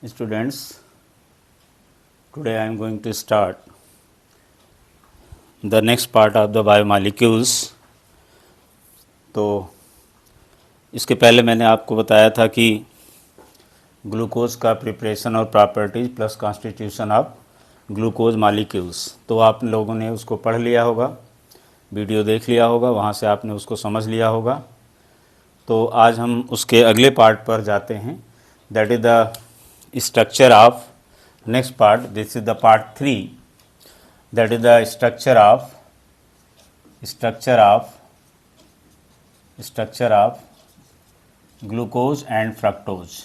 Students, today I am going to start the next part of the biomolecules. तो इसके पहले मैंने आपको बताया था कि ग्लूकोज का प्रिपरेशन और properties plus constitution of glucose molecules, तो आप लोगों ने उसको पढ़ लिया होगा, वीडियो देख लिया होगा, वहाँ से आपने उसको समझ लिया होगा। तो आज हम उसके अगले पार्ट पर जाते हैं, that is the structure of next part. This is the part 3, that is the structure of glucose and fructose,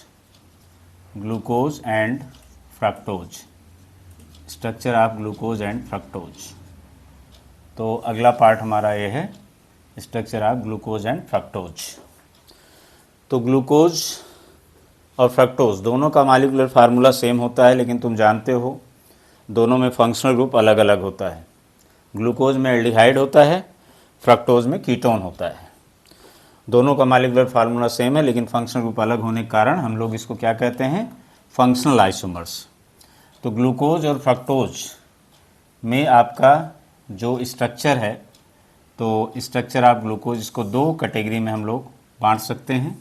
structure of glucose and fructose. तो अगला पार्ट हमारा ये है structure of glucose and fructose. तो glucose और fructose दोनों का molecular formula same होता है, लेकिन तुम जानते हो दोनों में फंक्शनल ग्रुप अलग अलग होता है। ग्लूकोज में एल्डिहाइड होता है, फ्रक्टोज में कीटोन होता है। दोनों का मॉलिक्यूलर फार्मूला सेम है, लेकिन फंक्शनल ग्रुप अलग होने के कारण हम लोग इसको क्या कहते हैं, फंक्शनल आइसोमर्स। तो ग्लूकोज और फ्रक्टोज में आपका जो स्ट्रक्चर है, तो स्ट्रक्चर ऑफ ग्लूकोज, इसको दो कैटेगरी में हम लोग बांट सकते हैं।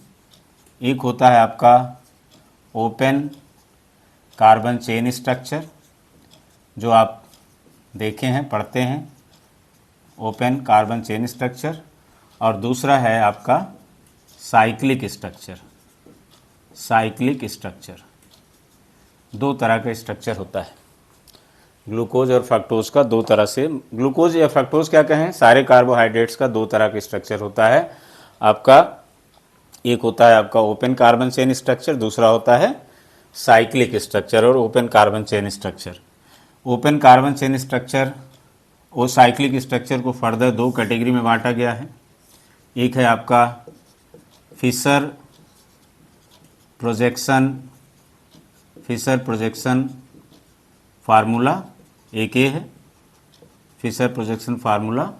एक होता है आपका ओपन कार्बन चेन स्ट्रक्चर, जो आप देखे हैं, पढ़ते हैं, ओपन कार्बन चेन स्ट्रक्चर, और दूसरा है आपका साइक्लिक स्ट्रक्चर। दो तरह का स्ट्रक्चर होता है ग्लूकोज और फ्रक्टोज का। दो तरह से ग्लूकोज या फ्रक्टोज क्या कहें, सारे कार्बोहाइड्रेट्स का दो तरह का स्ट्रक्चर होता है आपका। एक होता है आपका ओपन कार्बन चेन स्ट्रक्चर, दूसरा होता है साइक्लिक स्ट्रक्चर और open carbon chain structure. Open carbon chain structure और साइक्लिक स्ट्रक्चर को फर्दर दो कैटेगरी में बांटा गया है। एक है आपका फिशर प्रोजेक्शन फार्मूला, एक ये है फिशर प्रोजेक्शन फार्मूला,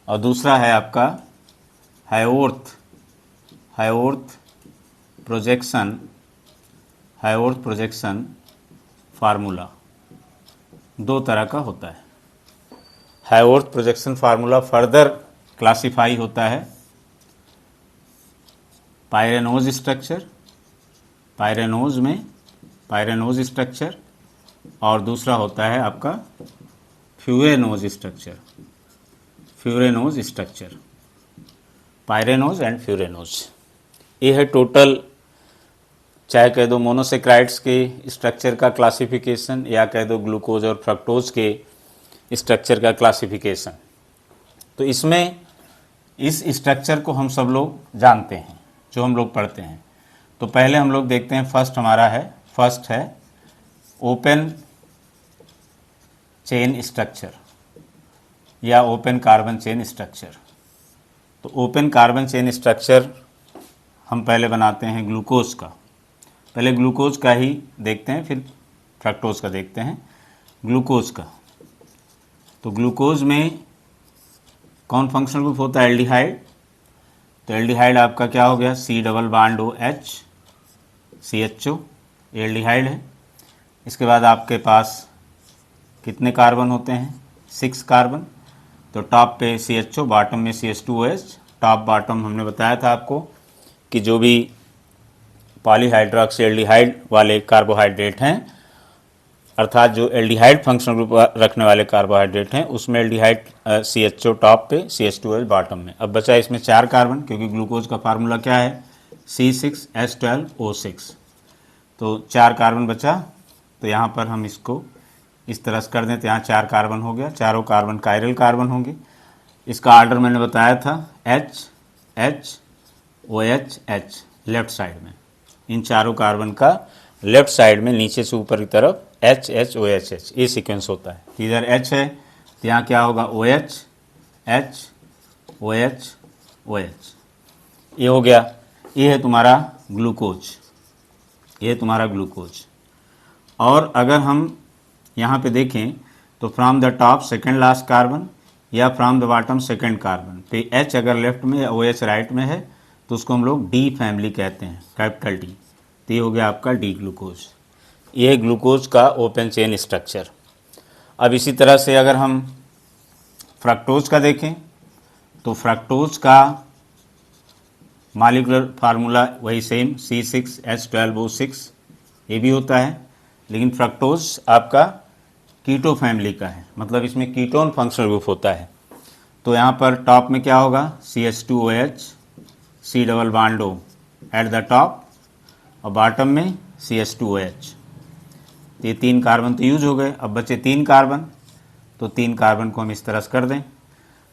और दूसरा है आपका हायोर्थ प्रोजेक्शन फार्मूला। दो तरह का होता है। हायोर्थ प्रोजेक्शन फार्मूला फर्दर क्लासिफाई होता है पायरेनोज स्ट्रक्चर, और दूसरा होता है आपका फ्यूरेनोज स्ट्रक्चर, पायरेनोज एंड फ्यूरेनोज। ये है टोटल, चाहे कह दो मोनोसेक्राइड्स के स्ट्रक्चर का क्लासिफिकेशन, या कह दो ग्लूकोज और फ्रक्टोज के स्ट्रक्चर का क्लासिफिकेशन। तो इसमें इस स्ट्रक्चर को हम सब लोग जानते हैं, जो हम लोग पढ़ते हैं। तो पहले हम लोग देखते हैं, फर्स्ट है ओपन चेन स्ट्रक्चर या ओपन कार्बन चेन स्ट्रक्चर। तो ओपन कार्बन चेन स्ट्रक्चर हम पहले बनाते हैं ग्लूकोज का। पहले ग्लूकोज का ही देखते हैं, फिर फ्रक्टोज का देखते हैं। ग्लूकोज का, तो ग्लूकोज में कौन फंक्शनल ग्रुप होता है, एल्डिहाइड। तो एल्डिहाइड आपका क्या हो गया, C double bond OH CHO, aldehyde है। इसके बाद आपके पास कितने कार्बन होते हैं, 6 कार्बन। तो टॉप पे CHO, बॉटम में CH2OH। टॉप बॉटम हमने बताया था आपको कि जो भी पॉलीहाइड्रोक्सी एल्डिहाइड वाले कार्बोहाइड्रेट हैं, अर्थात जो एल्डिहाइड फंक्शनल ग्रुप रखने वाले कार्बोहाइड्रेट हैं, उसमें एल्डिहाइड CHO टॉप पे, CH2OH बॉटम में। अब बचा इसमें 4 कार्बन, क्योंकि ग्लूकोज का फार्मूला क्या है, C6H12O6। तो 4 कार्बन बचा। तो यहाँ पर हम इसको इस तरह से कर दें, तो यहाँ 4 कार्बन हो गया। चारों कार्बन कायरल कार्बन होंगे। इसका ऑर्डर मैंने बताया था, HHOHH लेफ्ट साइड में। इन चारों कार्बन का लेफ्ट साइड में नीचे से ऊपर की तरफ HHOHH ये सीक्वेंस होता है। इधर H है तो यहाँ क्या होगा, OH H OH ये हो गया। ये है तुम्हारा ग्लूकोज। और अगर हम यहाँ पे देखें तो from the top second last carbon या from the bottom second carbon पे H अगर लेफ्ट में या OH राइट में है तो उसको हम लोग डी फैमिली कहते हैं, कैपिटल डी। तो ये हो गया आपका डी ग्लूकोज। ये है ग्लूकोज का ओपन चेन स्ट्रक्चर। अब इसी तरह से अगर हम फ्रक्टोज का देखें तो फ्रक्टोज का मॉलिक्यूलर फार्मूला वही सेम C6H12O6 ये भी होता है, लेकिन फ्रक्टोज आपका कीटो फैमिली का है, मतलब इसमें कीटोन फंक्शनल ग्रुप होता है। तो यहाँ पर टॉप में क्या होगा CH2OH C double bond O at the top और बॉटम में CH2OH। तो ये 3 कार्बन तो यूज हो गए, अब बचे 3 कार्बन, तो 3 कार्बन को हम इस तरह से कर दें।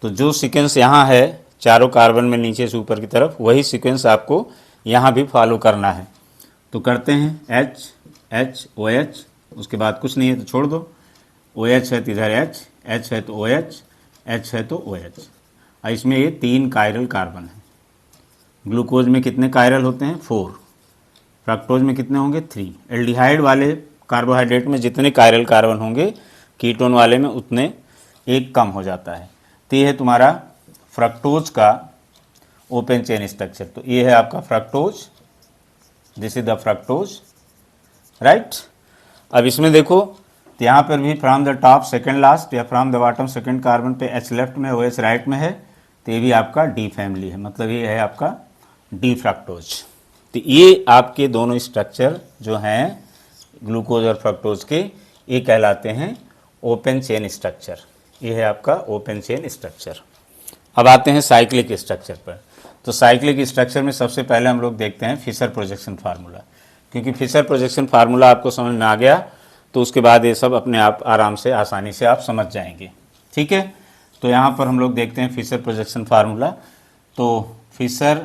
तो जो सीक्वेंस यहाँ है चारों कार्बन में नीचे से ऊपर की तरफ, वही सीक्वेंस आपको यहाँ भी फॉलो करना है। तो करते हैं HHOH, उसके बाद कुछ नहीं है तो छोड़ दो, OH है तो इधर H है तो OH, H है तो OH। और इसमें ये 3 कायरल कार्बन है। ग्लूकोज में कितने कायरल होते हैं 4, फ्रक्टोज में कितने होंगे 3। एल्डिहाइड वाले कार्बोहाइड्रेट में जितने कायरल कार्बन होंगे कीटोन वाले में उतने एक कम हो जाता है। तो ये है तुम्हारा फ्रक्टोज का ओपन चेन स्ट्रक्चर। तो ये है आपका fructose, this is the fructose, right. अब इसमें देखो तो यहाँ पर भी from the top second last या from the bottom second carbon पे H लेफ्ट में OH राइट में है, तो ये भी आपका डी फैमिली है, मतलब ये है आपका डी फ्रक्टोज। तो ये आपके दोनों स्ट्रक्चर जो हैं ग्लूकोज और फ्रक्टोज के, ये कहलाते हैं ओपन चेन स्ट्रक्चर। ये है आपका ओपन चेन स्ट्रक्चर। अब आते हैं साइक्लिक स्ट्रक्चर पर। तो साइक्लिक स्ट्रक्चर में सबसे पहले हम लोग देखते हैं फिशर प्रोजेक्शन फार्मूला, क्योंकि फिशर प्रोजेक्शन फार्मूला आपको समझ में आ गया तो उसके बाद ये सब अपने आप आराम से आसानी से आप समझ जाएंगे, ठीक है। तो यहाँ पर हम लोग देखते हैं फिशर प्रोजेक्शन फार्मूला। तो Fischer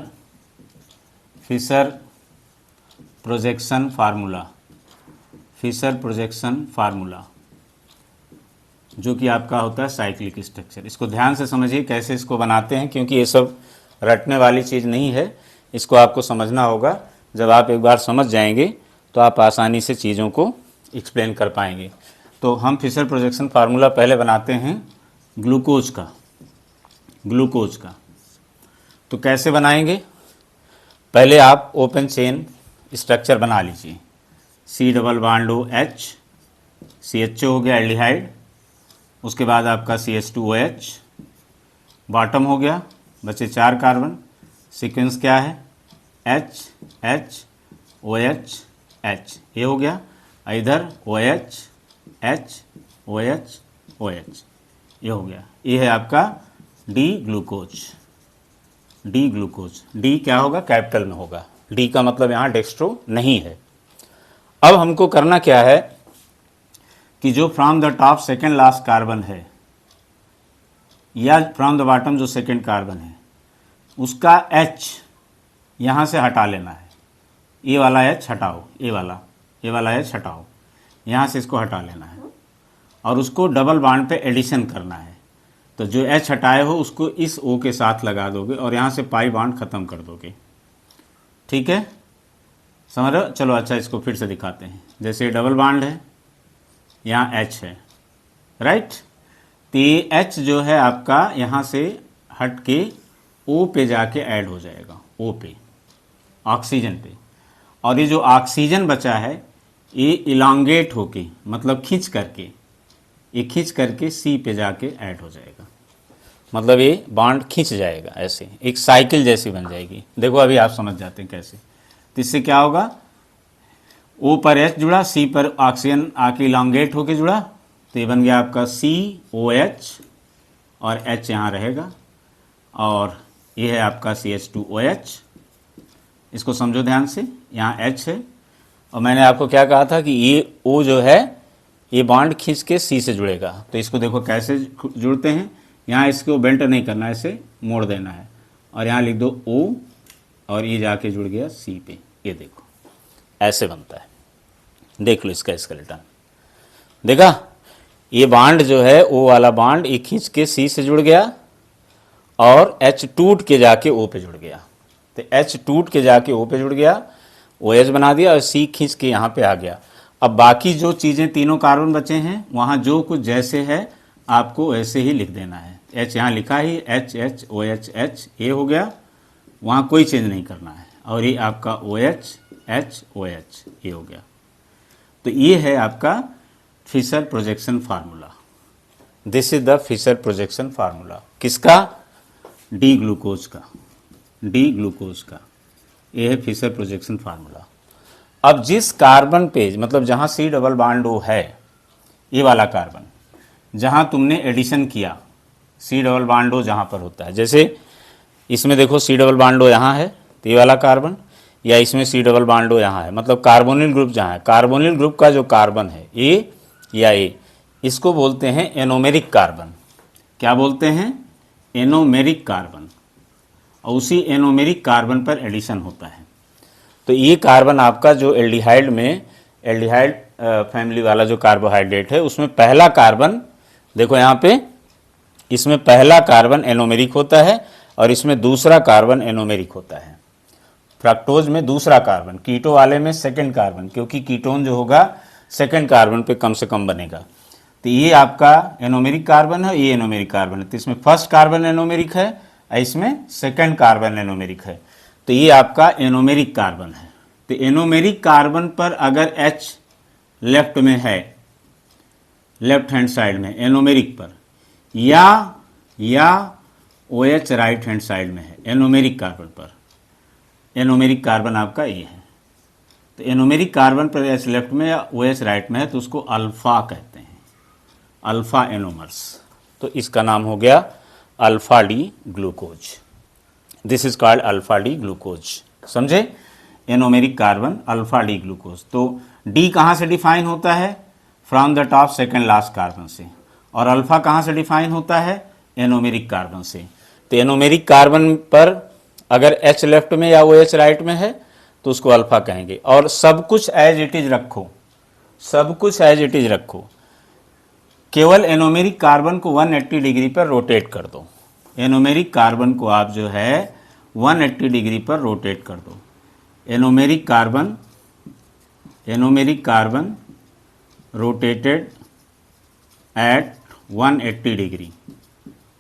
projection formula, Fischer projection formula जो कि आपका होता है साइक्लिक स्ट्रक्चर। इसको ध्यान से समझिए कैसे इसको बनाते हैं, क्योंकि ये सब रटने वाली चीज़ नहीं है, इसको आपको समझना होगा। जब आप एक बार समझ जाएंगे तो आप आसानी से चीज़ों को एक्सप्लेन कर पाएंगे। तो हम फिशर प्रोजेक्शन फार्मूला पहले बनाते हैं ग्लूकोज का। तो कैसे बनाएंगे, पहले आप ओपन चेन स्ट्रक्चर बना लीजिए। C double bond O H, CHO हो गया एल्डिहाइड, उसके बाद आपका CH2OH, बॉटम हो गया, बचे 4 कार्बन। सीक्वेंस क्या है H H OH H, ये हो गया। इधर OH H OH OH, ये हो गया। ये है आपका डी ग्लूकोज। डी क्या होगा कैपिटल में होगा, डी का मतलब यहाँ डेक्स्ट्रो नहीं है। अब हमको करना क्या है कि जो from the top second last carbon है या फ्रॉम द बॉटम जो सेकेंड कार्बन है उसका H यहाँ से हटा लेना है। ये वाला H हटाओ, ये वाला H हटाओ, यहाँ से इसको हटा लेना है और उसको डबल बॉन्ड पे एडिशन करना है। तो जो H हटाए हो उसको इस O के साथ लगा दोगे और यहाँ से पाई बॉन्ड ख़त्म कर दोगे, ठीक है, समझ रहे हो। चलो अच्छा इसको फिर से दिखाते हैं। जैसे डबल बॉन्ड है, यहाँ H है, राइट। तो ये H जो है आपका यहाँ से हट के O पे जाके ऐड हो जाएगा, O पे ऑक्सीजन पे। और ये जो ऑक्सीजन बचा है ये इलांगेट होके मतलब खींच करके C पे जाके ऐड हो जाएगा, मतलब ये बॉन्ड खींच जाएगा, ऐसे एक साइकिल जैसी बन जाएगी। देखो अभी आप समझ जाते हैं कैसे। तो इससे क्या होगा, O पर H जुड़ा, C पर ऑक्सीजन आके इलांगेट होके जुड़ा, तो ये बन गया आपका COH और H यहाँ रहेगा और ये है आपका CH2OH। इसको समझो ध्यान से, यहाँ H है और मैंने आपको क्या कहा था कि ये O जो है ये बॉन्ड खींच के C से जुड़ेगा। तो इसको देखो कैसे जुड़ते हैं, यहाँ इसको बेंट नहीं करना है, इसे मोड़ देना है और यहाँ लिख दो O और ये जाके जुड़ गया C पे। ये देखो ऐसे बनता है, देख लो इसका स्केलेटन, देखा। ये बॉन्ड जो है O वाला बॉन्ड ये खींच के C से जुड़ गया और H टूट के जाके O पे जुड़ गया। तो H टूट के जाके O पे जुड़ गया, OH बना दिया और C खींच के यहाँ पे आ गया। अब बाकी जो चीज़ें तीनों कार्बन बचे हैं वहाँ जो कुछ जैसे है आपको वैसे ही लिख देना है। H यहाँ लिखा ही H H OH H, ये हो गया, वहाँ कोई चेंज नहीं करना है। और ये आपका OH H OH, ये हो गया। तो ये है आपका Fischer projection formula. This is the Fischer projection formula. किसका? डी ग्लूकोज का। डी ग्लूकोज का ये है फिशर प्रोजेक्शन फार्मूला। अब जिस कार्बन पे, मतलब जहाँ सी डबल बॉन्ड ओ है, ये वाला कार्बन जहाँ तुमने एडिशन किया, सी डबल बॉन्ड ओ जहाँ पर होता है, जैसे इसमें देखो सी डबल बॉन्ड ओ यहाँ है तो ये वाला कार्बन, या इसमें सी डबल बॉन्ड ओ यहाँ है, मतलब कार्बोनिल ग्रुप जहाँ है, कार्बोनिल ग्रुप का जो कार्बन है ए या ए, इसको बोलते हैं एनोमेरिक कार्बन। क्या बोलते हैं? Anomeric carbon. और उसी एनोमेरिक कार्बन पर एडिशन होता है। तो ये कार्बन आपका जो एल्डिहाइड में, एल्डिहाइड फैमिली वाला जो कार्बोहाइड्रेट है, उसमें पहला कार्बन देखो यहाँ पे, इसमें पहला कार्बन एनोमेरिक होता है और इसमें दूसरा कार्बन एनोमेरिक होता है। फ्रक्टोज में दूसरा कार्बन, कीटो वाले में सेकंड कार्बन, क्योंकि कीटोन जो होगा सेकंड कार्बन पे कम से कम बनेगा। तो ये आपका एनोमेरिक कार्बन है, ये एनोमेरिक कार्बन है। तो इसमें फर्स्ट कार्बन एनोमेरिक है, इसमें सेकंड कार्बन एनोमेरिक है। तो ये आपका एनोमेरिक कार्बन है। तो एनोमेरिक कार्बन पर अगर H लेफ्ट में है, लेफ्ट हैंड साइड में एनोमेरिक पर, या OH राइट हैंड साइड में है एनोमेरिक कार्बन पर, एनोमेरिक कार्बन आपका ये है। तो एनोमेरिक कार्बन पर H लेफ्ट में या OH राइट में है तो उसको अल्फा कहते हैं, अल्फा एनोमर्स। तो इसका नाम हो गया alpha D glucose. This is called alpha D glucose. समझे? Anomeric carbon alpha D glucose. तो डी कहाँ से डिफाइन होता है? From the top second last carbon से। और अल्फा कहाँ से डिफाइन होता है? एनोमेरिक कार्बन से। तो एनोमेरिक कार्बन पर अगर H लेफ्ट में या OH राइट में है तो उसको अल्फा कहेंगे। और सब कुछ एज इट इज रखो, सब कुछ एज इट इज रखो, केवल एनोमेरिक कार्बन को 180 डिग्री पर रोटेट कर दो। एनोमेरिक कार्बन को आप जो है 180 डिग्री पर रोटेट कर दो। Anomeric carbon rotated eight 180 degree,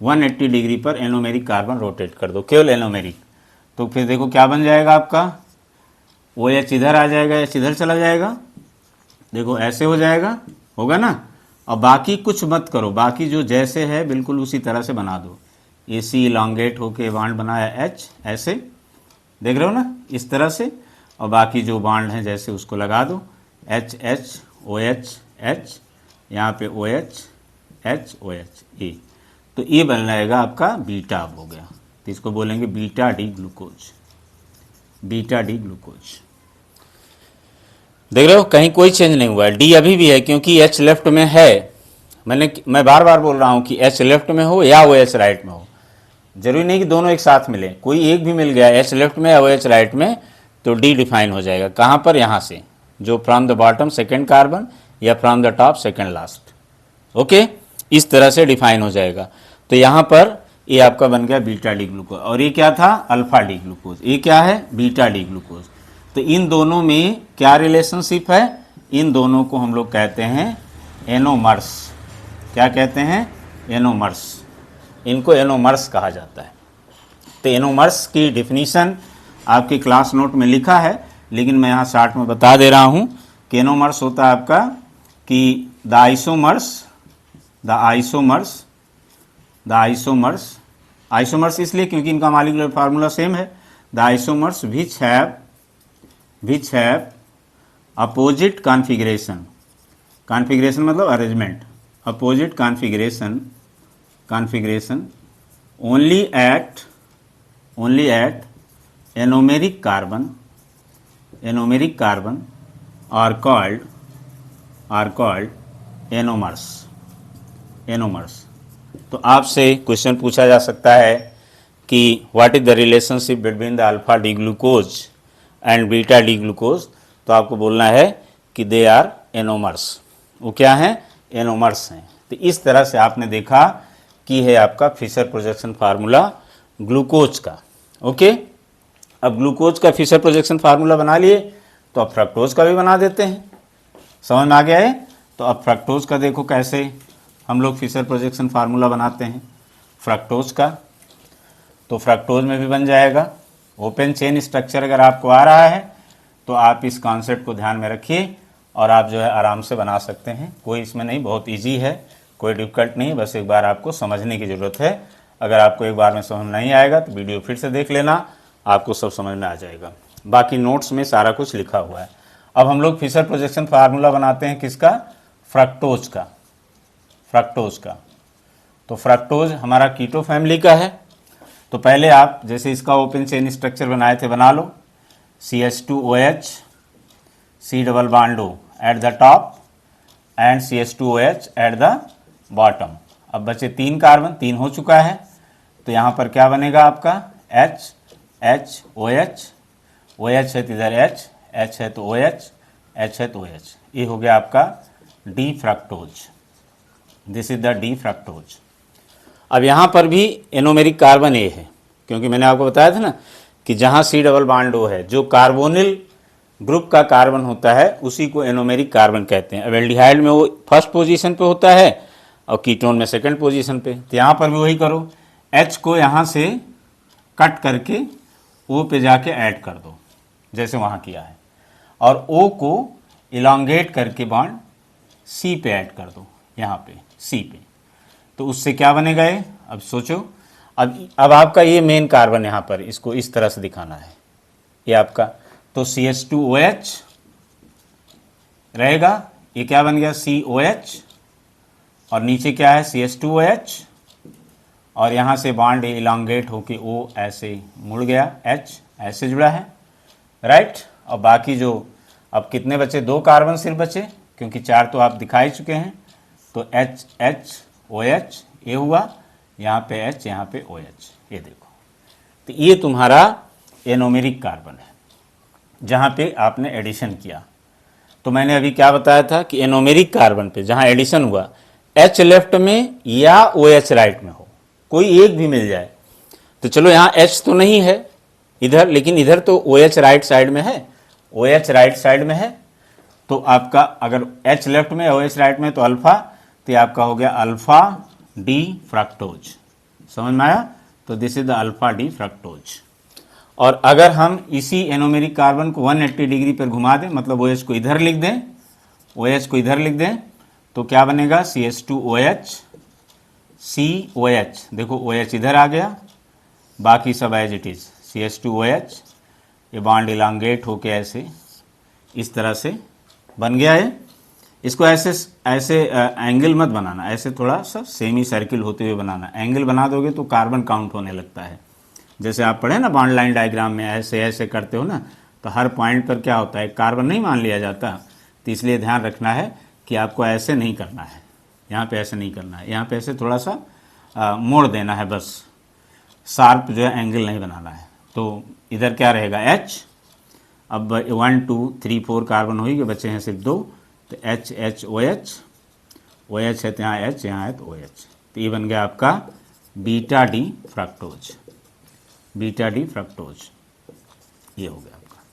180 degree पर एनोमेरिक कार्बन रोटेट कर दो, केवल एनोमेरिक। तो फिर देखो क्या बन जाएगा आपका, OH इधर आ जाएगा, H इधर चला जाएगा, देखो ऐसे हो जाएगा, होगा ना। और बाकी कुछ मत करो, बाकी जो जैसे है बिल्कुल उसी तरह से बना दो। AC इलांगेट होके बांड बनाया H, ऐसे देख रहे हो ना, इस तरह से। और बाकी जो बांड हैं जैसे उसको लगा दो, H H OH H, यहाँ पे OH H OH E। तो ये बन जाएगा आपका बीटा हो गया। तो इसको बोलेंगे beta D glucose, beta D glucose. देख रहे हो कहीं कोई चेंज नहीं हुआ है, डी अभी भी है क्योंकि H लेफ्ट में है। मैं बार बार बोल रहा हूँ कि H लेफ्ट में हो या OH राइट में हो, जरूरी नहीं कि दोनों एक साथ मिले, कोई एक भी मिल गया H लेफ्ट में या OH राइट में तो डी डिफाइन हो जाएगा। कहाँ पर? यहाँ से, जो from the bottom second carbon या from the top second last. Okay, इस तरह से डिफाइन हो जाएगा। तो यहाँ पर ये आपका बन गया बीटा डी ग्लूकोज, और ये क्या था? Alpha D glucose. ये क्या है? Beta D glucose. तो इन दोनों में क्या रिलेशनशिप है? इन दोनों को हम लोग कहते हैं एनोमर्स। क्या कहते हैं? एनोमर्स। इनको एनोमर्स कहा जाता है। तो एनोमर्स की डिफिनीशन आपके क्लास नोट में लिखा है, लेकिन मैं यहाँ शार्ट में बता दे रहा हूँ कि एनोमर्स होता है आपका कि द आइसोमर्स इसलिए क्योंकि इनका मॉलिक्यूलर फार्मूला सेम है। The isomers which have opposite configuration, configuration मतलब arrangement, opposite configuration only at anomeric carbon are called anomers. तो आपसे क्वेश्चन पूछा जा सकता है कि what is the relationship between the alpha D glucose and beta D glucose. तो आपको बोलना है कि दे आर एनोमर्स। वो क्या हैं? एनोमर्स हैं। तो इस तरह से आपने देखा कि है आपका फिशर प्रोजेक्शन फार्मूला ग्लूकोज का। ओके, अब ग्लूकोज का फिशर प्रोजेक्शन फार्मूला बना लिए तो अब फ्रक्टोज का भी बना देते हैं। समझ में आ गया है? तो अब फ्रक्टोज का देखो कैसे हम लोग फिशर प्रोजेक्शन फार्मूला बनाते हैं फ्रक्टोज का। तो फ्रक्टोज में भी बन जाएगा। ओपन चेन स्ट्रक्चर अगर आपको आ रहा है तो आप इस कॉन्सेप्ट को ध्यान में रखिए। और आप जो है आराम से बना सकते हैं, कोई इसमें नहीं, बहुत इजी है, कोई डिफ़िकल्ट नहीं, बस एक बार आपको समझने की ज़रूरत है। अगर आपको एक बार में समझ नहीं आएगा तो वीडियो फिर से देख लेना, आपको सब समझ में आ जाएगा। बाकी नोट्स में सारा कुछ लिखा हुआ है। अब हम लोग फिशर प्रोजेक्शन फार्मूला बनाते हैं किसका? फ्रक्टोज का। फ्रक्टोज का तो फ्रक्टोज हमारा कीटो फैमिली का है। तो पहले आप जैसे इसका ओपन चेन स्ट्रक्चर बनाए थे बना लो। CH2OH C double bond O at the top and CH2OH at the bottom. अब बचे 3 कार्बन, 3 हो चुका है, तो यहाँ पर क्या बनेगा आपका H H OH, OH है तो इधर H है तो OH, H है तो OH। ये हो गया आपका D fructose. This is the D fructose. अब यहाँ पर भी एनोमेरिक कार्बन ए है, क्योंकि मैंने आपको बताया था ना कि जहाँ C डबल बॉन्ड O है, जो कार्बोनिल ग्रुप का कार्बन होता है उसी को एनोमेरिक कार्बन कहते हैं। अब एल्डिहाइड में वो फर्स्ट पोजीशन पे होता है और कीटोन में सेकंड पोजीशन पे। तो यहाँ पर भी वही करो, H को यहाँ से कट करके O पे जाके ऐड कर दो जैसे वहाँ किया है, और O को इलांगेट करके बॉन्ड C पे ऐड कर दो, यहाँ पे C पे। तो उससे क्या बनेगा ये? अब सोचो, अब आपका ये मेन कार्बन यहाँ पर, इसको इस तरह से दिखाना है ये आपका। तो CH2OH रहेगा, ये क्या बन गया COH, और नीचे क्या है CH2OH, और यहाँ से बॉन्ड इलांगेट होके O ऐसे मुड़ गया, H ऐसे जुड़ा है, राइट। और बाकी जो अब कितने बचे? 2 कार्बन सिर्फ बचे, क्योंकि 4 तो आप दिखा ही चुके हैं। तो H H OH ये हुआ, यहाँ पे H, यहाँ पे OH, ये देखो। तो ये तुम्हारा एनोमेरिक कार्बन है जहाँ पे आपने एडिशन किया। तो मैंने अभी क्या बताया था कि एनोमेरिक कार्बन पे जहाँ एडिशन हुआ, H लेफ्ट में या OH राइट में हो, कोई एक भी मिल जाए। तो चलो यहाँ H तो नहीं है इधर, लेकिन इधर तो OH राइट साइड में है, OH राइट साइड में है। तो आपका अगर H लेफ्ट में OH राइट में तो अल्फा, तो आपका हो गया अल्फा डी फ्रक्टोज। समझ में आया? तो this is the alpha D fructose. और अगर हम इसी एनोमेरिक कार्बन को 180 डिग्री पर घुमा दें, मतलब OH को इधर लिख दें, OH को इधर लिख दें, तो क्या बनेगा CH2OH COH। देखो OH इधर आ गया, बाकी सब एज इट इज CH2OH, ये बॉन्ड इलांगेट होके ऐसे इस तरह से बन गया है। इसको ऐसे एंगल मत बनाना, ऐसे थोड़ा सा सेमी सर्किल होते हुए बनाना। एंगल बना दोगे तो कार्बन काउंट होने लगता है। जैसे आप पढ़े ना बॉन्ड लाइन डायग्राम में, ऐसे ऐसे करते हो ना, तो हर पॉइंट पर क्या होता है, कार्बन नहीं मान लिया जाता। तो इसलिए ध्यान रखना है कि आपको ऐसे नहीं करना है, यहाँ पे ऐसे नहीं करना है, यहाँ पे ऐसे थोड़ा सा मोड़ देना है, बस शार्प जो है एंगल नहीं बनाना है। तो इधर क्या रहेगा H। अब 1 2 3 4 कार्बन हो गए, बचे हैं सिर्फ 2। तो H H OH, OH है तो यहाँ H, यहाँ है तो OH। तो ये बन गया आपका beta D fructose. Beta D fructose ये हो गया आपका।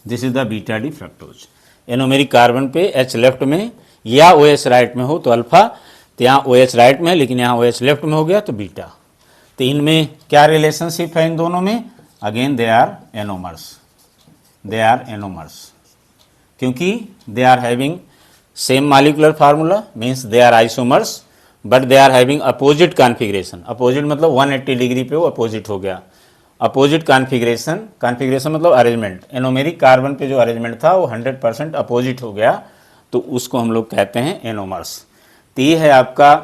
This is the beta D fructose. Anomeric carbon पे H लेफ्ट में या OH राइट में हो तो अल्फा, तो यहाँ OH राइट में है लेकिन यहाँ OH लेफ्ट में हो गया तो बीटा। तो इनमें क्या रिलेशनशिप है इन दोनों में? Again they are anomers, they are anomers, क्योंकि they are having same molecular formula, means they are isomers, but they are having opposite configuration. Opposite मतलब 180 डिग्री पे वो अपोजिट हो गया। अपोजिट कॉन्फ़िगरेशन, कॉन्फ़िगरेशन मतलब अरेंजमेंट। एनोमेरिक कार्बन पे जो arrangement था वो 100% अपोजिट हो गया, तो उसको हम लोग कहते हैं एनोमर्स। तो ये है आपका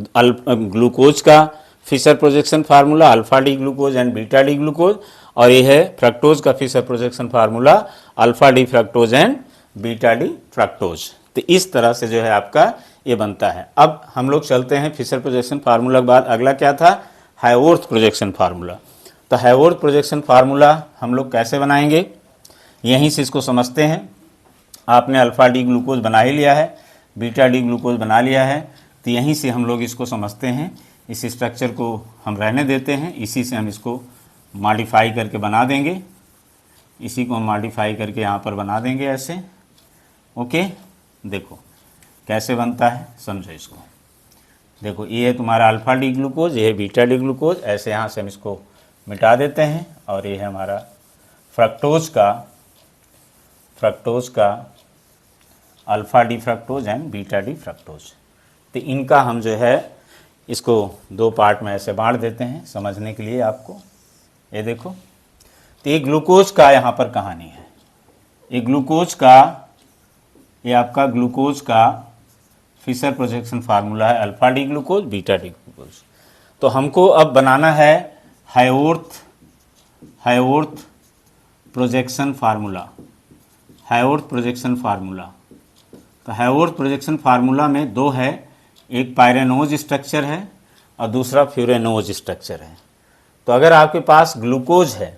ग्लूकोज का Fischer projection formula, alpha D glucose and beta D glucose, और ये है फ्रक्टोज का Fischer projection formula, alpha D fructose and beta D fructose. तो इस तरह से जो है आपका ये बनता है। अब हम लोग चलते हैं फिशर प्रोजेक्शन फार्मूला के बाद अगला क्या था? हाइवर्थ प्रोजेक्शन फार्मूला। तो हाइवर्थ प्रोजेक्शन फार्मूला हम लोग कैसे बनाएंगे, यहीं से इसको समझते हैं। आपने अल्फा डी ग्लूकोज बना ही लिया है, बीटा डी ग्लूकोज बना लिया है, तो यहीं से हम लोग इसको समझते हैं। इस स्ट्रक्चर को हम रहने देते हैं, इसी से हम इसको मॉडिफाई करके बना देंगे। इसी को हम मॉडिफाई करके यहाँ पर बना देंगे ऐसे। ओके, देखो कैसे बनता है, समझो इसको। देखो ये है तुम्हारा अल्फा डी ग्लूकोज, ये है बीटा डी ग्लूकोज, ऐसे यहाँ से हम इसको मिटा देते हैं। और ये है हमारा फ्रक्टोज का alpha D fructose and beta D fructose. तो इनका हम जो है इसको दो पार्ट में ऐसे बांट देते हैं समझने के लिए आपको। ये देखो, तो ये ग्लूकोज का यहाँ पर कहानी है। ये ग्लूकोज का, ये आपका ग्लूकोज का फिशर प्रोजेक्शन फार्मूला है alpha D glucose beta D glucose. तो हमको अब बनाना है हाइवर्थ प्रोजेक्शन फार्मूला, हाइवर्थ प्रोजेक्शन फार्मूला। तो हाइवर्थ प्रोजेक्शन फार्मूला में दो है, एक पायरेनोज स्ट्रक्चर है और दूसरा फ्यूरेनोज स्ट्रक्चर है। तो अगर आपके पास ग्लूकोज है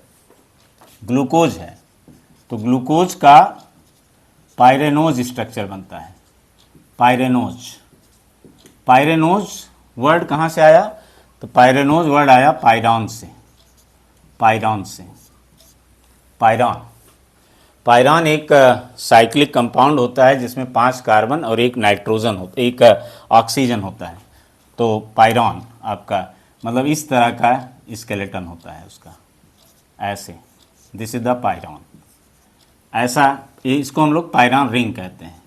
तो ग्लूकोज का पायरेनोज स्ट्रक्चर बनता है। पायरेनोज वर्ड कहाँ से आया? तो पायरेनोज वर्ड आया पायरॉन से। पायरॉन एक साइक्लिक कंपाउंड होता है जिसमें 5 कार्बन और एक नाइट्रोजन होता है, एक ऑक्सीजन होता है। तो पायरॉन आपका मतलब इस तरह का स्केलेटन होता है उसका, ऐसे। This is the pyran. ऐसा इसको हम लोग पायरॉन रिंग कहते हैं।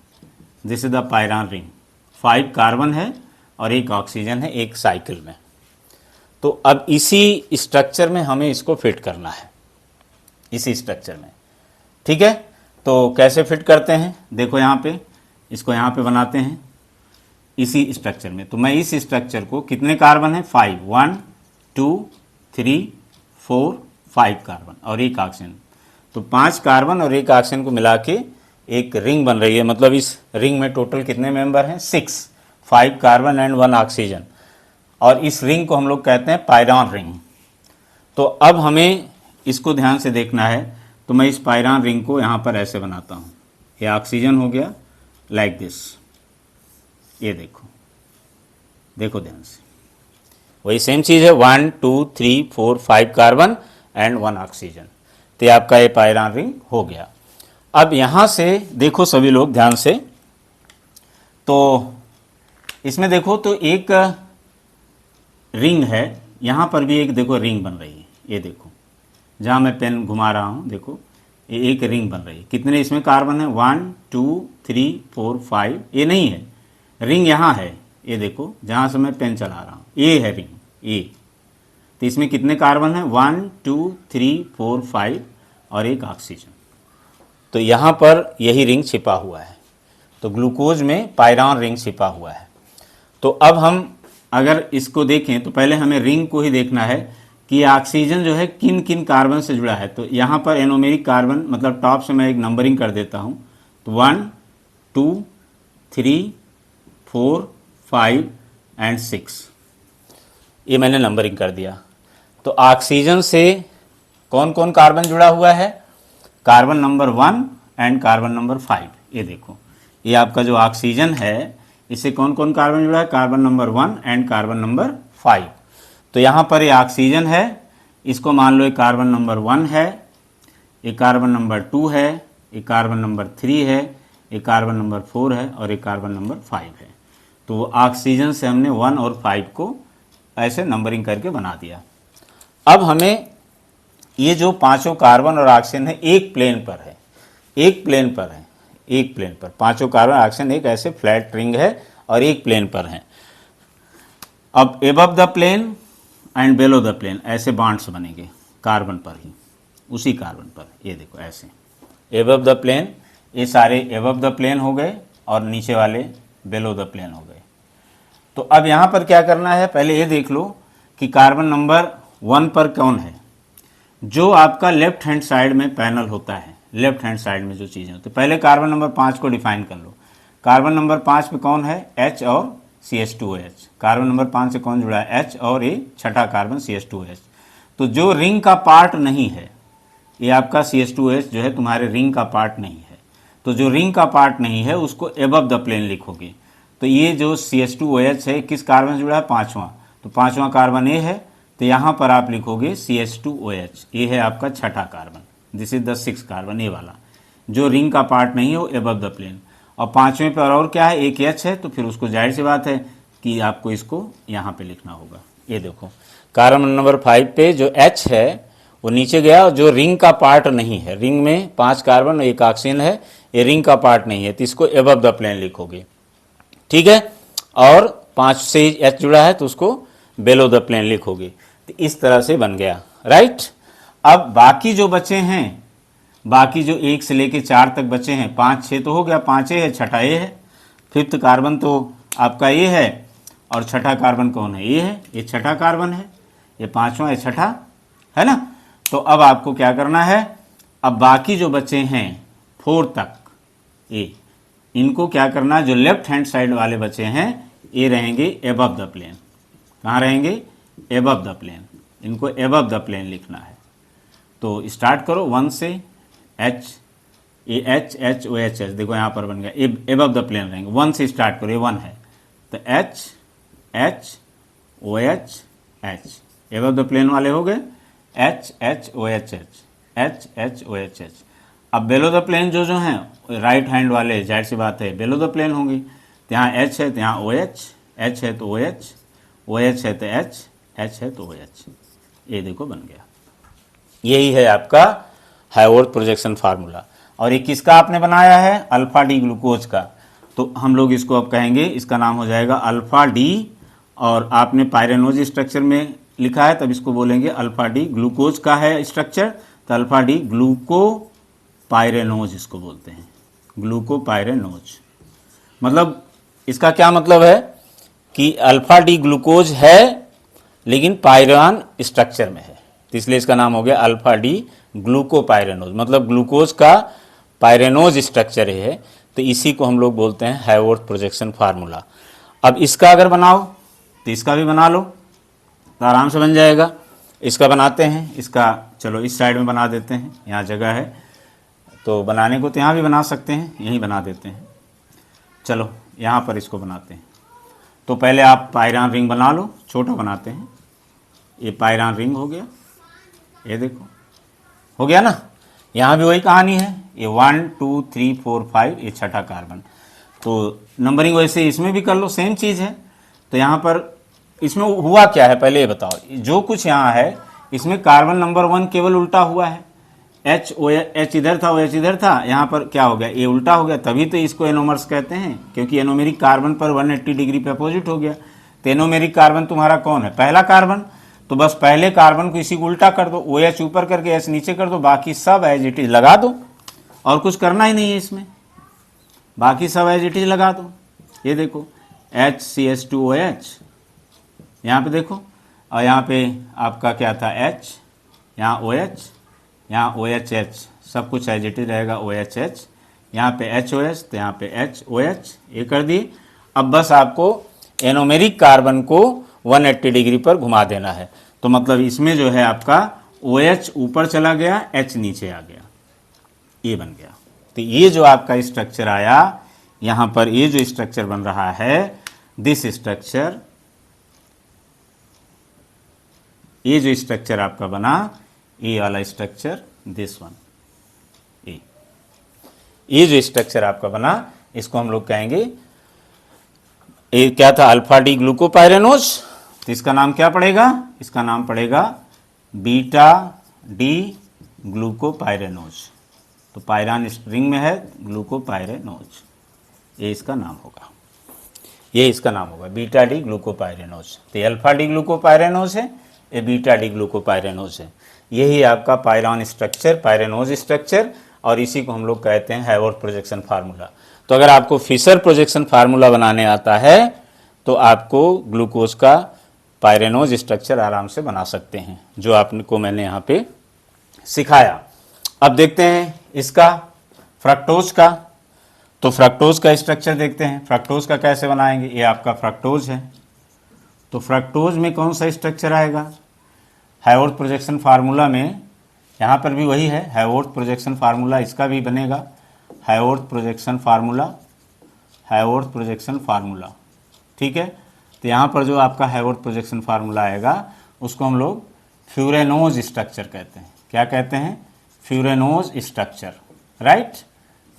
This is the pyran ring. 5 carbon है और एक ऑक्सीजन है एक साइकिल में। तो अब इसी स्ट्रक्चर में हमें इसको फिट करना है, इसी स्ट्रक्चर में। ठीक है, तो कैसे फिट करते हैं? देखो यहाँ पे, इसको यहाँ पे बनाते हैं इसी स्ट्रक्चर में। तो मैं इस स्ट्रक्चर को, कितने कार्बन है? 5, 1 2 3 4 5 कार्बन और एक ऑक्सीजन। तो 5 कार्बन और एक ऑक्सीजन को मिला के एक रिंग बन रही है। मतलब इस रिंग में टोटल कितने मेंबर हैं? 6, 5 कार्बन एंड 1 ऑक्सीजन। और इस रिंग को हम लोग कहते हैं पायरॉन रिंग। तो अब हमें इसको ध्यान से देखना है। तो मैं इस पायरॉन रिंग को यहाँ पर ऐसे बनाता हूँ। ये ऑक्सीजन हो गया, लाइक दिस। ये देखो ध्यान से, वही सेम चीज़ है। 1 2 3 4 5 कार्बन एंड 1 ऑक्सीजन। तो ये आपका ये पायरॉन रिंग हो गया। अब यहाँ से देखो सभी लोग ध्यान से, तो इसमें देखो तो एक रिंग है, यहाँ पर भी एक देखो रिंग बन रही है। ये देखो, जहाँ मैं पेन घुमा रहा हूँ, देखो ये एक रिंग बन रही है। कितने इसमें कार्बन है? 1 2 3 4 5। ये नहीं है, रिंग यहाँ है। ये देखो, जहाँ से मैं पेन चला रहा हूँ, ये है रिंग, ये। तो इसमें कितने कार्बन है? 1 2 3 4 5 और एक ऑक्सीजन। तो यहाँ पर यही रिंग छिपा हुआ है। तो ग्लूकोज में पायरॉन रिंग छिपा हुआ है। तो अब हम अगर इसको देखें तो पहले हमें रिंग को ही देखना है कि ऑक्सीजन जो है किन किन कार्बन से जुड़ा है। तो यहाँ पर एनोमेरिक कार्बन, मतलब टॉप से मैं एक नंबरिंग कर देता हूँ। तो 1 2 3 4 5 एंड 6, ये मैंने नंबरिंग कर दिया। तो ऑक्सीजन से कौन कौन कार्बन जुड़ा हुआ है? Carbon number 1 and carbon number 5। ये देखो, ये आपका जो ऑक्सीजन है, इससे कौन कौन कार्बन जुड़ा है? Carbon number 1 and carbon number 5। तो यहाँ पर ये ऑक्सीजन है, इसको मान लो ये कार्बन नंबर 1 है, ये कार्बन नंबर 2 है, ये कार्बन नंबर 3 है, ये कार्बन नंबर 4 है और ये कार्बन नंबर 5 है। तो ऑक्सीजन से हमने 1 और 5 को ऐसे नंबरिंग करके बना दिया। अब हमें ये जो पांचों कार्बन और ऑक्सीजन है एक प्लेन पर है, एक प्लेन पर पांचों कार्बन ऑक्सीजन एक ऐसे फ्लैट रिंग है और एक प्लेन पर है। अब above the plane and below the plane ऐसे बॉन्ड्स बनेंगे कार्बन पर ही, उसी कार्बन पर। ये देखो ऐसे एबव द प्लेन, ये सारे एबव द प्लेन हो गए और नीचे वाले बेलो द प्लेन हो गए। तो अब यहाँ पर क्या करना है? पहले ये देख लो कि कार्बन नंबर 1 पर कौन है। जो आपका लेफ्ट हैंड साइड में पैनल होता है, लेफ्ट हैंड साइड में जो चीज़ें होती है, पहले कार्बन नंबर 5 को डिफाइन कर लो। कार्बन नंबर 5 पे कौन है? H और CH2OH। कार्बन नंबर 5 से कौन जुड़ा है? H और ये छठा कार्बन CH2OH। तो जो रिंग का पार्ट नहीं है, ये आपका CH2OH जो है तुम्हारे रिंग का पार्ट नहीं है। तो जो रिंग का पार्ट नहीं है उसको एबव द प्लेन लिखोगे। तो ये जो CH2OH है किस कार्बन से जुड़ा है? 5वां। तो 5वां कार्बन ये है, तो यहाँ पर आप लिखोगे CH2OH। ये है आपका छठा carbon, this is the 6th carbon, ये वाला जो रिंग का पार्ट नहीं है वो एबव द प्लेन। और 5वें पर और क्या है? एक H है, तो फिर उसको जाहिर सी बात है कि आपको इसको यहाँ पे लिखना होगा। ये देखो कार्बन नंबर 5 पे जो H है वो नीचे गया, और जो रिंग का पार्ट नहीं है, रिंग में 5 कार्बन और एक ऑक्सीजन है, ये रिंग का पार्ट नहीं है, तो इसको एबव द प्लेन लिखोगे, ठीक है। और 5 से एच जुड़ा है तो उसको बेलो द प्लेन लिखोगे। तो इस तरह से बन गया, राइट। अब बाकी जो बचे हैं, बाकी जो 1 से लेके 4 तक बचे हैं, 5 6 तो हो गया, 5 है, छठा ए है, फिफ्थ कार्बन तो आपका ये है, और छठा कार्बन कौन है, ये है, ये छठा कार्बन है, ये 5वां, ये छठा है ना। तो अब आपको क्या करना है, अब बाकी जो बचे हैं 4 तक ये, इनको क्या करना है, जो लेफ्ट हैंड साइड वाले बचे हैं ये रहेंगे एबव द प्लेन। कहाँ रहेंगे, एबव द प्लेन, इनको एबव द प्लेन लिखना है। तो स्टार्ट करो 1 से H, A H H O H H, देखो यहाँ पर बन गया, एबव द प्लेन रहेंगे। 1 से स्टार्ट करो, ये 1 है, तो H H O H H, above the plane वाले हो गए, H H O H H, H H O H H. अब बेलो द प्लेन जो जो हैं राइट हैंड वाले, जाहिर सी बात है बेलो द प्लेन होंगी, तो यहाँ एच है तो यहाँ ओ एच, एच है तो ओ एच, ओ एच है तो एच, एच है तो ओ एच, ये देखो बन गया। यही है आपका हाइवर्थ प्रोजेक्शन फार्मूला। और ये किसका आपने बनाया है, अल्फा डी ग्लूकोज का। तो हम लोग इसको अब कहेंगे, इसका नाम हो जाएगा अल्फा डी, और आपने पायरेनोज स्ट्रक्चर में लिखा है तब इसको बोलेंगे अल्फा डी। ग्लूकोज का है स्ट्रक्चर तो अल्फा डी ग्लूको पायरेनोज इसको बोलते हैं, ग्लूको पायरेनोज। मतलब इसका क्या मतलब है कि अल्फा डी ग्लूकोज है लेकिन पायरान स्ट्रक्चर में है, तो इसलिए इसका नाम हो गया अल्फा डी ग्लूकोपायरेनोज। मतलब ग्लूकोज का पायरेनोज स्ट्रक्चर है, तो इसी को हम लोग बोलते हैं हाइवर्थ प्रोजेक्शन फार्मूला। अब इसका अगर बनाओ तो इसका भी बना लो तो आराम से बन जाएगा। इसका बनाते हैं, इसका चलो इस साइड में बना देते हैं, यहाँ जगह है तो बनाने को तो यहाँ भी बना सकते हैं, यहीं बना देते हैं। चलो यहाँ पर इसको बनाते हैं। तो पहले आप पायरान रिंग बना लो, छोटा बनाते हैं। ये पायरान रिंग हो गया, ये देखो हो गया ना। यहाँ भी वही कहानी है, ये 1 2 3 4 5, ये छठा कार्बन। तो नंबरिंग वैसे इसमें भी कर लो, सेम चीज़ है। तो यहाँ पर इसमें हुआ क्या है पहले ये बताओ। जो कुछ यहाँ है इसमें कार्बन नंबर 1 केवल उल्टा हुआ है, एच ओ एच इधर था, ओ एच इधर था, यहाँ पर क्या हो गया, ये उल्टा हो गया, तभी तो इसको एनोमर्स कहते हैं, क्योंकि एनोमेरिक कार्बन पर 180 डिग्री पे अपोजिट हो गया। तो एनोमेरिक कार्बन तुम्हारा कौन है, पहला कार्बन। तो बस पहले कार्बन को इसी को उल्टा कर दो, ओ एच ऊपर करके एच नीचे कर दो, बाकी सब एज इट इज लगा दो, और कुछ करना ही नहीं है इसमें, बाकी सब एज इट इज लगा दो। ये देखो HCH2OH, यहाँ पे देखो, और यहाँ पे आपका क्या था H, यहाँ OH, यहाँ OHH, सब कुछ एज इट इज रहेगा OHH, यहाँ पे HOH, तो यहाँ पे HOH, ये कर दिए। अब बस आपको एनोमेरिक कार्बन को 180 डिग्री पर घुमा देना है। तो मतलब इसमें जो है आपका OH ऊपर चला गया, H नीचे आ गया, ये बन गया। तो ये जो आपका स्ट्रक्चर आया यहाँ पर, ये जो स्ट्रक्चर बन रहा है, दिस स्ट्रक्चर, ये जो स्ट्रक्चर आपका बना, ये वाला स्ट्रक्चर, दिस वन, ये जो स्ट्रक्चर आपका बना, इसको हम लोग कहेंगे, ये क्या था, अल्फा डी ग्लूकोपायरेनोज। तो इसका नाम क्या पड़ेगा, इसका नाम पड़ेगा बीटा डी ग्लूकोपायरेनोज। तो पायरान रिंग में है ग्लूकोपायरेनोज, ये इसका नाम होगा, ये इसका नाम होगा बीटा डी ग्लूकोपायरेनोज। तो अल्फा डी ग्लूकोपायरेनोज है, ये बीटा डी ग्लूकोपायरेनोज है। यही आपका पायरान स्ट्रक्चर, पायरेनोज स्ट्रक्चर, और इसी को हम लोग कहते हैं हाइवर्थ प्रोजेक्शन फार्मूला। तो अगर आपको फिशर प्रोजेक्शन फार्मूला बनाने आता है तो आपको ग्लूकोज का पायरेनोज स्ट्रक्चर आराम से बना सकते हैं, जो आपको मैंने यहाँ पे सिखाया। अब देखते हैं इसका फ्रक्टोज का। तो फ्रक्टोज का स्ट्रक्चर देखते हैं, फ्रक्टोज का कैसे बनाएंगे। ये आपका फ्रक्टोज है, तो फ्रक्टोज में कौन सा स्ट्रक्चर आएगा, हाइवर्थ प्रोजेक्शन फार्मूला में, यहाँ पर भी वही है हाइवर्थ प्रोजेक्शन फार्मूला, इसका भी बनेगा हाइवर्थ प्रोजेक्शन फार्मूला, हाइवर्थ प्रोजेक्शन फार्मूला, ठीक है। तो यहाँ पर जो आपका हाइवर्थ प्रोजेक्शन फार्मूला आएगा उसको हम लोग फ्यूरेनोज स्ट्रक्चर कहते हैं। क्या कहते हैं, फ्यूरेनोज स्ट्रक्चर, राइट।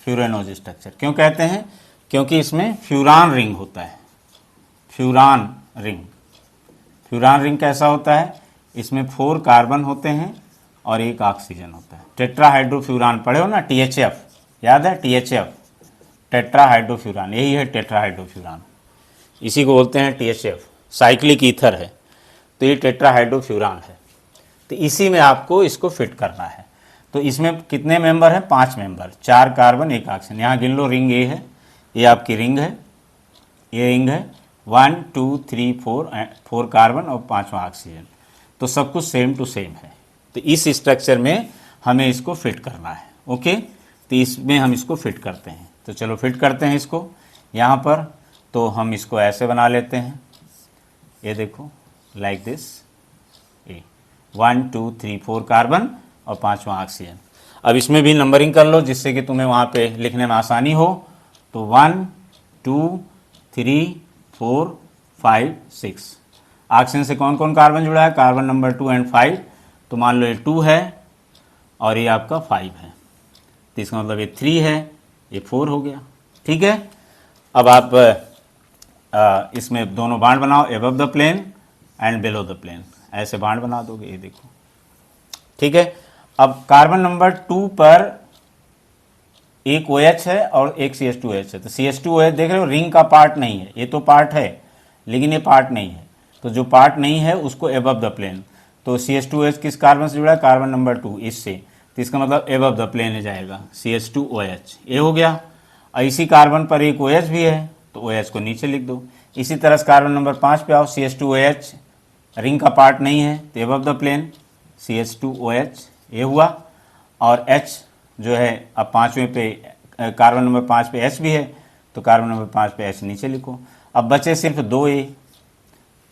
फ्यूरेनोज स्ट्रक्चर क्यों कहते हैं, क्योंकि इसमें फ्यूरान रिंग होता है, फ्यूरान रिंग। फ्यूरान रिंग कैसा होता है, इसमें 4 कार्बन होते हैं और 1 ऑक्सीजन होता है। टेट्राहाइड्रोफ्यूरान पढ़े हो ना, THF, याद है THF, टेट्राहाइड्रोफ्यूरान, यही है टेट्राहाइड्रोफ्यूरान, इसी को बोलते हैं THF, साइक्लिक ईथर है, तो ये टेट्राहाइड्रोफ्यूरान है। तो इसी में आपको इसको फिट करना है। तो इसमें कितने मेंबर हैं? 5 मेंबर, 4 कार्बन 1 ऑक्सीजन। यहाँ गिन लो, रिंग ए है, ये आपकी रिंग है, ये रिंग है, 1 2 3 4 कार्बन और 5वां ऑक्सीजन। तो सब कुछ सेम टू सेम है। तो इस स्ट्रक्चर में हमें इसको फिट करना है। ओके, तो इसमें हम इसको फिट करते हैं। तो चलो फिट करते हैं इसको यहाँ पर। तो हम इसको ऐसे बना लेते हैं, ये देखो, लाइक दिस, ए 1 2 3 4 कार्बन और 5वां ऑक्सीजन। अब इसमें भी नंबरिंग कर लो जिससे कि तुम्हें वहाँ पे लिखने में आसानी हो। तो 1 2 3 4 5 6। ऑक्सीजन से कौन कौन कार्बन जुड़ा है? Carbon number 2 and 5। तो मान लो ये 2 है और ये आपका 5 है, तो इसका मतलब ये 3 है, ये 4 हो गया। ठीक है, अब आप इसमें दोनों बाण बनाओ, above the plane and below the plane, ऐसे बाण बना दोगे, ये देखो। ठीक है, अब कार्बन नंबर 2 पर एक OH है और एक CH2OH है। तो CH2OH देख रहे हो, रिंग का पार्ट नहीं है, ये तो पार्ट है लेकिन ये पार्ट नहीं है। तो जो पार्ट नहीं है उसको एबव द प्लेन। तो CH2OH किस कार्बन से जुड़ा है? कार्बन नंबर 2, इससे। तो इसका मतलब एबव द प्लेन हो जाएगा, CH2OH, ये हो गया। और इसी कार्बन पर एक OH भी है, तो OH को नीचे लिख दो। इसी तरह से कार्बन नंबर 5 पे आओ, CH2OH रिंग का पार्ट नहीं है, तो एबव द प्लेन CH2OH, ये हुआ। और H जो है, अब 5वें पे कार्बन नंबर 5 पे H भी है, तो कार्बन नंबर 5 पे H नीचे लिखो। अब बचे सिर्फ 2 A,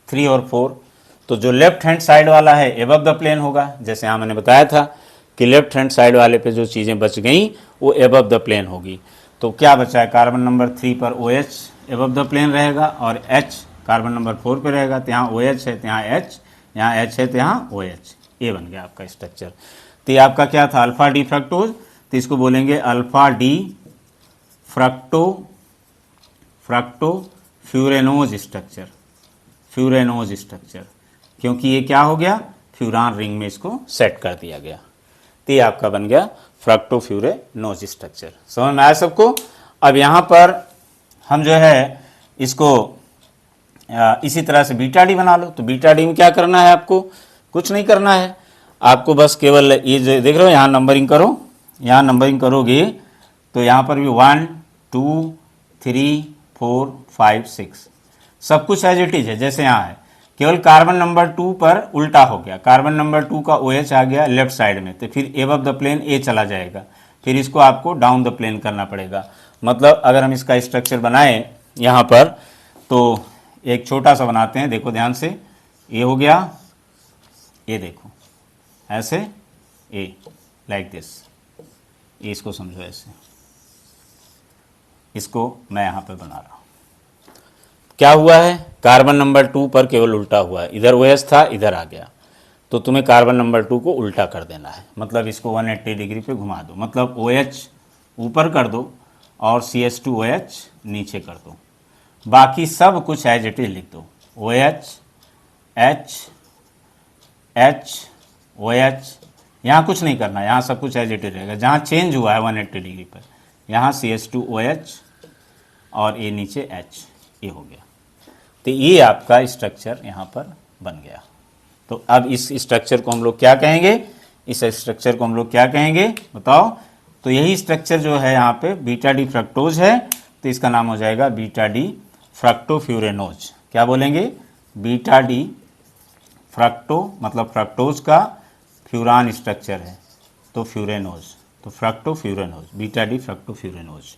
3 और 4। तो जो लेफ्ट हैंड साइड वाला है एबव द प्लेन होगा, जैसे यहाँ मैंने बताया था कि लेफ्ट हैंड साइड वाले पे जो चीज़ें बच गई वो एबव द प्लेन होगी। तो क्या बचा है? कार्बन नंबर 3 पर OH एबव द प्लेन रहेगा और H कार्बन नंबर 4 पे रहेगा। तो यहाँ OH है तो यहाँ H, यहाँ H है तो यहाँ OH, ये बन गया आपका स्ट्रक्चर। तो ये आपका क्या था? Alpha D fructose. तो इसको बोलेंगे alpha D fructo furanose structure, furanose structure, क्योंकि ये क्या हो गया? फ्यूरान रिंग में इसको सेट कर दिया गया। तो ये आपका बन गया फ्रक्टोफ्यूरेनोज स्ट्रक्चर। समझ में आया सबको? अब यहाँ पर हम जो है इसको इसी तरह से बीटा डी बना लो। तो बीटा डी में क्या करना है आपको? कुछ नहीं करना है आपको, बस केवल ये जो देख रहे हो यहाँ नंबरिंग करो, यहाँ नंबरिंग करोगे तो यहाँ पर भी 1 2 3 4 5 6 सब कुछ एज इट इज है जैसे यहाँ है। केवल कार्बन नंबर 2 पर उल्टा हो गया, कार्बन नंबर 2 का OH आ गया लेफ्ट साइड में, तो फिर एबव द प्लेन A चला जाएगा, फिर इसको आपको डाउन द प्लेन करना पड़ेगा। मतलब अगर हम इसका स्ट्रक्चर बनाएं यहाँ पर, तो एक छोटा सा बनाते हैं, देखो ध्यान से, ये हो गया, ये देखो ऐसे A लाइक दिस, इसको समझो ऐसे, इसको मैं यहाँ पे बना रहा हूँ। क्या हुआ है? कार्बन नंबर 2 पर केवल उल्टा हुआ है, इधर OH था इधर आ गया, तो तुम्हें कार्बन नंबर 2 को उल्टा कर देना है, मतलब इसको 180 डिग्री पे घुमा दो, मतलब OH ऊपर कर दो और CH2OH नीचे कर दो, बाकी सब कुछ एज इट इज लिख दो, OH H H OH, यहाँ कुछ नहीं करना, यहाँ सब कुछ एज इट इज रहेगा। जहाँ चेंज हुआ है 180 डिग्री पर, यहाँ CH2OH और ये नीचे H, ये हो गया। तो ये आपका स्ट्रक्चर यहाँ पर बन गया। तो अब इस स्ट्रक्चर को हम लोग क्या कहेंगे? इस स्ट्रक्चर को हम लोग क्या कहेंगे बताओ? तो यही स्ट्रक्चर जो है यहाँ पे बीटा डी फ्रक्टोज है, तो इसका नाम हो जाएगा बीटा डी फ्रक्टोफ्यूरेनोज। क्या बोलेंगे? बीटा डी फ्रक्टो, मतलब फ्रक्टोज का फ्यूरान स्ट्रक्चर है, तो फ्यूरेनोज, तो फ्रक्टोफ्यूरेनोज, बीटा डी फ्रक्टोफ्यूरेनोज।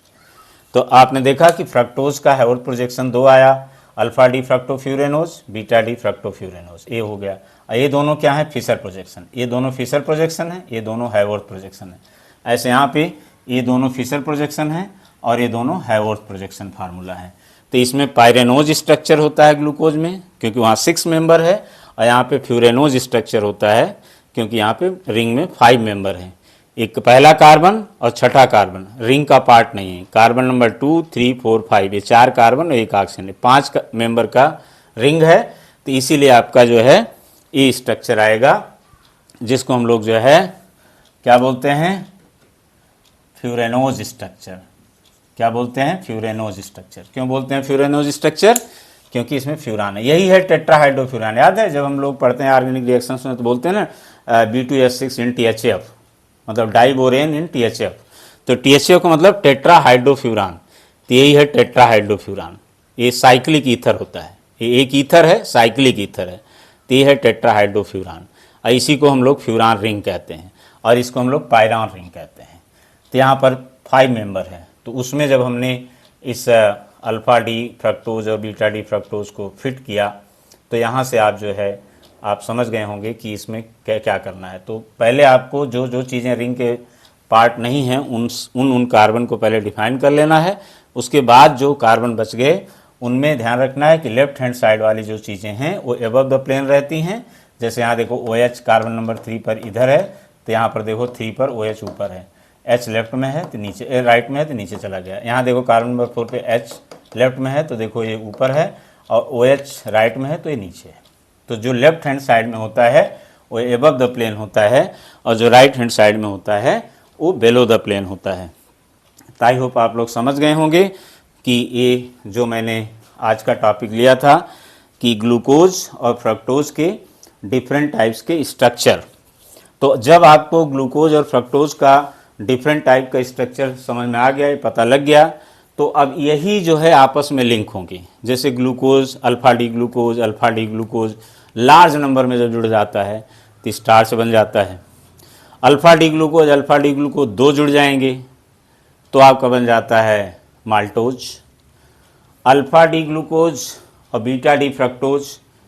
तो आपने देखा कि फ्रक्टोज का हैवर्थ प्रोजेक्शन 2 आया, अल्फा डी फ्रक्टोफ्यूरेनोज, बीटा डी फ्रक्टोफ्यूरेनोज, ये हो गया। ये दोनों क्या है? फिशर प्रोजेक्शन, ये दोनों फिशर प्रोजेक्शन है, ये दोनों हैवर्थ प्रोजेक्शन है। ऐसे यहाँ पे ये दोनों फिशर प्रोजेक्शन है और ये दोनों हैवर्थ प्रोजेक्शन फार्मूला है। तो इसमें पायरेनोज स्ट्रक्चर होता है ग्लूकोज में, क्योंकि वहाँ 6 मेंबर है, और यहाँ पे फ्यूरेनोज स्ट्रक्चर होता है क्योंकि यहाँ पे रिंग में 5 मेंबर हैं, एक पहला कार्बन और छठा कार्बन रिंग का पार्ट नहीं है। कार्बन नंबर 2 3 4 5, ये 4 कार्बन और 1 ऑक्सीजन, 5 मेंबर का रिंग है। तो इसीलिए आपका जो है ये स्ट्रक्चर आएगा, जिसको हम लोग जो है क्या बोलते हैं? फ्यूरेनोज स्ट्रक्चर। क्या बोलते हैं? फ्यूरेनोज स्ट्रक्चर। क्यों बोलते हैं फ्यूरेनोज स्ट्रक्चर? क्योंकि इसमें फ्यूरान है। यही है टेट्राहाइड्रोफ्यूरान। याद है जब हम लोग पढ़ते हैं ऑर्गेनिक रिएक्शंस में तो बोलते हैं ना B2H6 इन THF, मतलब डाइबोरेन इन THF। तो THF का मतलब टेट्राहाइड्रोफ्यूरान, तो यही है टेट्राहाइड्रोफ्यूरान। ये साइक्लिक ईथर होता है, ये एक ईथर है, साइक्लिक ईथर है, तो ये है टेट्राहाइड्रोफ्यूरान। और इसी को हम लोग फ्यूरान रिंग कहते हैं और इसको हम लोग पायरान रिंग कहते हैं। तो यहाँ पर 5 मेंबर है, तो उसमें जब हमने इस अल्फ़ा डी फ्रक्टोज और बीटा डी फ्रक्टोज को फिट किया तो यहाँ से आप जो है आप समझ गए होंगे कि इसमें क्या क्या करना है। तो पहले आपको जो जो चीज़ें रिंग के पार्ट नहीं हैं उन कार्बन को पहले डिफाइन कर लेना है। उसके बाद जो कार्बन बच गए उनमें ध्यान रखना है कि लेफ्ट हैंड साइड वाली जो चीज़ें हैं वो एबव द प्लेन रहती हैं। जैसे यहाँ देखो OH कार्बन नंबर 3 पर इधर है, तो यहाँ पर देखो 3 पर OH ऊपर है, H लेफ्ट में है तो नीचे, राइट में है तो नीचे चला गया। यहाँ देखो कार्बन नंबर 4 पे H लेफ्ट में है तो देखो ये ऊपर है, और OH राइट में है तो ये नीचे है। तो जो लेफ्ट हैंड साइड में होता है वो एबव द प्लेन होता है, और जो राइट हैंड साइड में होता है वो बेलो द प्लेन होता है। तो आई होप आप लोग समझ गए होंगे कि ये जो मैंने आज का टॉपिक लिया था कि ग्लूकोज और फ्रक्टोज के डिफरेंट टाइप्स के स्ट्रक्चर। तो जब आपको ग्लूकोज और फ्रक्टोज का डिफरेंट टाइप का स्ट्रक्चर समझ में आ गया, पता लग गया, तो अब यही जो है आपस में लिंक होंगे। जैसे glucose, alpha D glucose large number में जब जुड़ जाता है तो स्टार्च बन जाता है। अल्फ़ा डी ग्लूकोज 2 जुड़ जाएंगे तो आपका बन जाता है माल्टोज। अल्फ़ा डी ग्लूकोज और बीटा डी फ्रक्टोज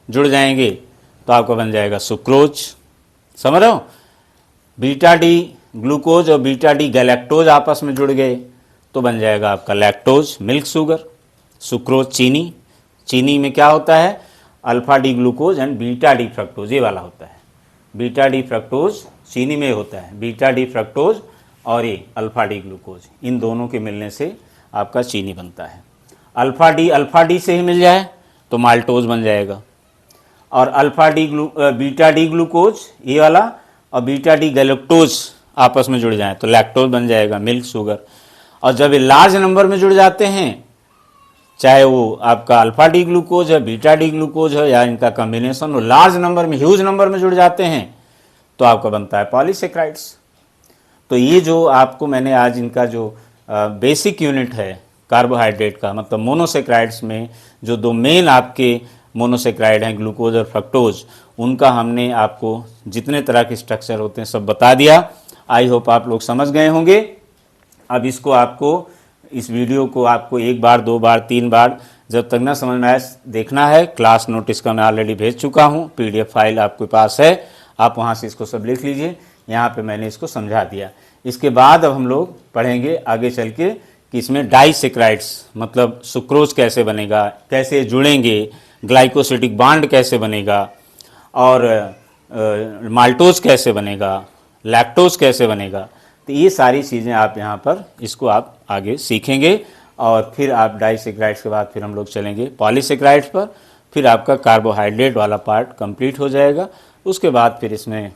जुड़ जाएंगे तो आपका बन जाएगा सुक्रोज। समझ रहे हो? बीटा डी ग्लूकोज और बीटा डी गैलेक्टोज आपस में जुड़ गए तो बन जाएगा आपका लैक्टोज, मिल्क शुगर। सुक्रोज चीनी, चीनी में क्या होता है? Alpha D glucose and beta D fructose, ये वाला होता है। बीटा डी फ्रक्टोज चीनी में होता है, बीटा डी फ्रक्टोज और ये अल्फ़ा डी ग्लूकोज, इन दोनों के मिलने से आपका चीनी बनता है। अल्फ़ा डी से ही मिल जाए तो माल्टोज बन जाएगा, और बीटा डी ग्लूकोज ये वाला और बीटा डी गैलेक्टोज आपस में जुड़ जाए तो लैक्टोज बन जाएगा, मिल्क शुगर। और जब ये लार्ज नंबर में जुड़ जाते हैं, चाहे वो आपका अल्फ़ा डी ग्लूकोज है, बीटा डी ग्लूकोज है या इनका कॉम्बिनेशन, वो लार्ज नंबर में, ह्यूज नंबर में जुड़ जाते हैं तो आपका बनता है पॉलीसेक्राइड्स। तो ये जो आपको मैंने आज इनका जो बेसिक यूनिट है कार्बोहाइड्रेट का, मतलब मोनोसेक्राइड्स में जो 2 मेन आपके मोनोसेक्राइड हैं ग्लूकोज और फ्रक्टोज, उनका हमने आपको जितने तरह के स्ट्रक्चर होते हैं सब बता दिया। आई होप आप लोग समझ गए होंगे। अब इसको आपको, इस वीडियो को आपको 1 बार 2 बार 3 बार जब तक ना समझ में आए देखना है। क्लास नोटिस का मैं ऑलरेडी भेज चुका हूँ, PDF फाइल आपके पास है, आप वहाँ से इसको सब लिख लीजिए। यहाँ पे मैंने इसको समझा दिया। इसके बाद अब हम लोग पढ़ेंगे आगे चल के कि इसमें डाइसेक्राइड्स मतलब सुक्रोज कैसे बनेगा, कैसे जुड़ेंगे, ग्लाइकोसिडिक बॉन्ड कैसे बनेगा, और माल्टोज कैसे बनेगा, लैक्टोज कैसे बनेगा। तो ये सारी चीज़ें आप यहाँ पर इसको आप आगे सीखेंगे। और फिर आप डाइसेक्राइड्स के बाद फिर हम लोग चलेंगे पॉलीसेक्राइड्स पर, फिर आपका कार्बोहाइड्रेट वाला पार्ट कंप्लीट हो जाएगा। उसके बाद फिर इसमें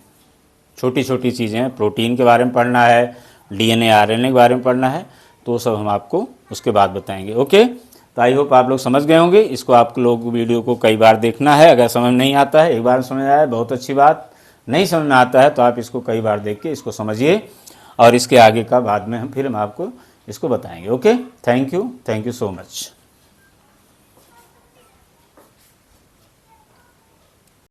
छोटी छोटी चीज़ें, प्रोटीन के बारे में पढ़ना है, DNA RNA के बारे में पढ़ना है, तो सब हम आपको उसके बाद बताएंगे। ओके, तो आई होप आप लोग समझ गए होंगे। इसको आप लोग वीडियो को कई बार देखना है। अगर समझ नहीं आता है, एक बार समझ आया बहुत अच्छी बात, नहीं समझ में आता है तो आप इसको कई बार देख के इसको समझिए, और इसके आगे का बाद में हम आपको इसको बताएंगे। Okay, thank you so much.